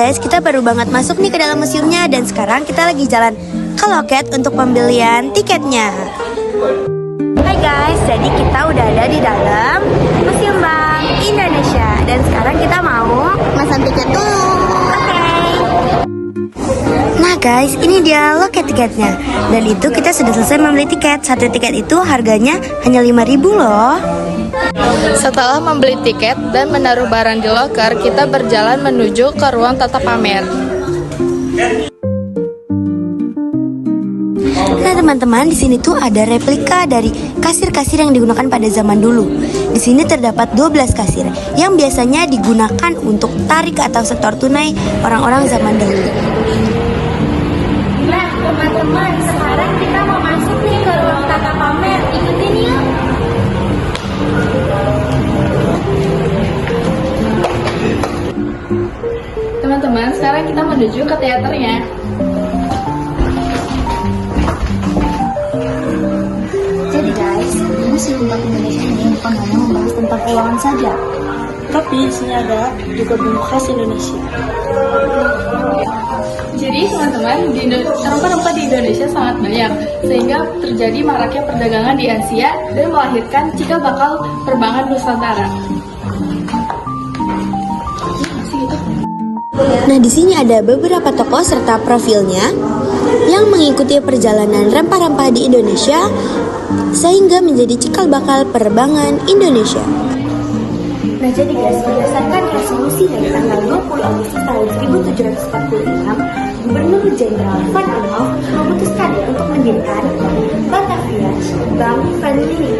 guys, kita baru banget masuk nih ke dalam museumnya. Dan sekarang kita lagi jalan ke loket untuk pembelian tiketnya. Hai guys, jadi kita udah ada di dalam Museum Bank Indonesia. Dan sekarang kita mau pesan tiket dulu. Nah guys, ini dia loket tiketnya. Dan itu kita sudah selesai membeli tiket. Satu tiket itu harganya hanya 5.000 loh. Setelah membeli tiket dan menaruh barang di loker, kita berjalan menuju ke ruang tata pamer. Nah teman-teman, di sini tuh ada replika dari kasir-kasir yang digunakan pada zaman dulu. Di sini terdapat 12 kasir yang biasanya digunakan untuk tarik atau setor tunai orang-orang zaman dahulu. Nah teman-teman, sekarang kita mau masuk nih ke ruang tata pamer. Ikutin yuk. Teman-teman, sekarang kita menuju ke teaternya. Jadi guys, Museum Bank Indonesia ini bukan hanya membahas tentang keuangan saja, tapi di sini ada juga bumbu khas Indonesia. Jadi teman-teman, rempah-rempah di Indonesia sangat banyak, sehingga terjadi maraknya perdagangan di Asia dan melahirkan cikal bakal perbankan Nusantara. Nah, di sini ada beberapa tokoh serta profilnya yang mengikuti perjalanan rempah-rempah di Indonesia sehingga menjadi cikal bakal perbankan Indonesia. Nah jadi guys, berdasarkan resolusi dari tanggal 20 Agustus tahun 1746, Gubernur Jenderal Van Anolt memutuskan untuk mendirikan Batavia Bank Friendly.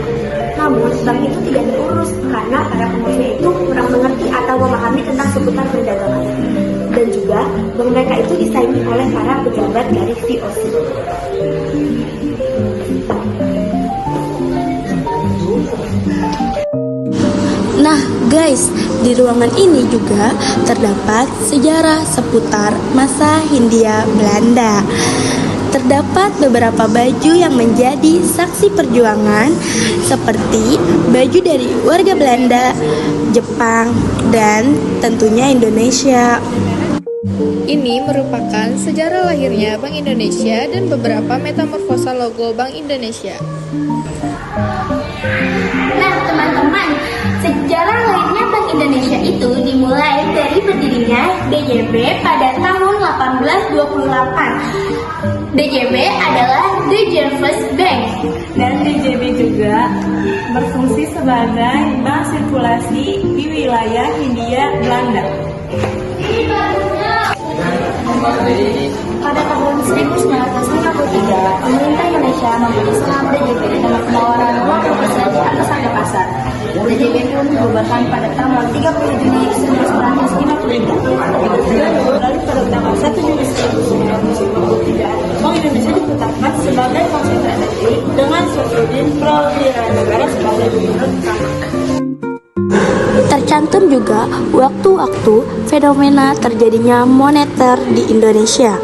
Namun bank itu tidak diurus karena para pengurusnya itu kurang mengerti atau memahami tentang seputar perdagangan. Dan juga bank mereka itu disaingi oleh para pejabat dari VOC. Nah guys, di ruangan ini juga terdapat sejarah seputar masa Hindia Belanda. Terdapat beberapa baju yang menjadi saksi perjuangan seperti baju dari warga Belanda, Jepang, dan tentunya Indonesia. Ini merupakan sejarah lahirnya Bank Indonesia dan beberapa metamorfosa logo Bank Indonesia. Nah teman-teman, sejarah lahirnya Bank Indonesia itu dimulai dari berdirinya DJB pada tahun 1828. DJB adalah The Jervis Bank. Dan DJB juga berfungsi sebagai bank sirkulasi di wilayah Hindia Belanda. Pada tahun 1953, pemerintah Indonesia memberi saham DJB dengan penawaran uang rupiah di atas harga pasar. DJB pun dibubarkan pada tanggal 30 Juni 1953. Lalu pada tanggal 1 Juli 1953, Bank Indonesia ditetapkan sebagai bank sentral negeri dengan Syafruddin Prawira sebagai gubernur utama. Tercantum juga waktu-waktu fenomena terjadinya moneter di Indonesia.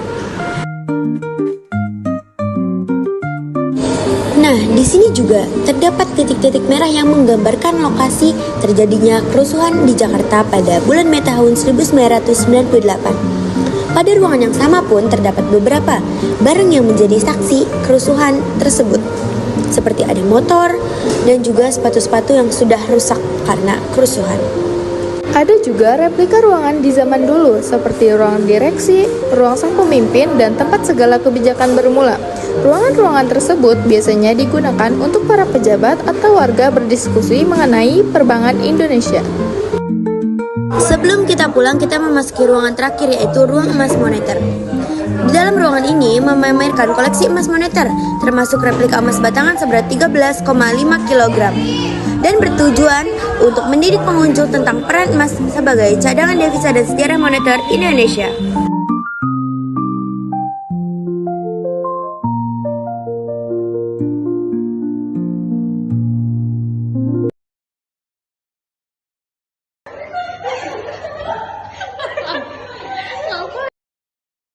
Nah, di sini juga terdapat titik-titik merah yang menggambarkan lokasi terjadinya kerusuhan di Jakarta pada bulan Mei tahun 1998. Pada ruangan yang sama pun terdapat beberapa barang yang menjadi saksi kerusuhan tersebut, seperti ada motor dan juga sepatu-sepatu yang sudah rusak karena kerusuhan. Ada juga replika ruangan di zaman dulu, seperti ruang direksi, ruang sang pemimpin, dan tempat segala kebijakan bermula. Ruangan-ruangan tersebut biasanya digunakan untuk para pejabat atau warga berdiskusi mengenai perbankan Indonesia. Sebelum kita pulang, kita memasuki ruangan terakhir, yaitu ruang emas moneter. Di dalam ruangan ini memamerkan koleksi emas moneter, termasuk replika emas batangan seberat 13,5 kg, dan bertujuan untuk mendidik pengunjung tentang peran emas sebagai cadangan devisa dan sejarah moneter Indonesia.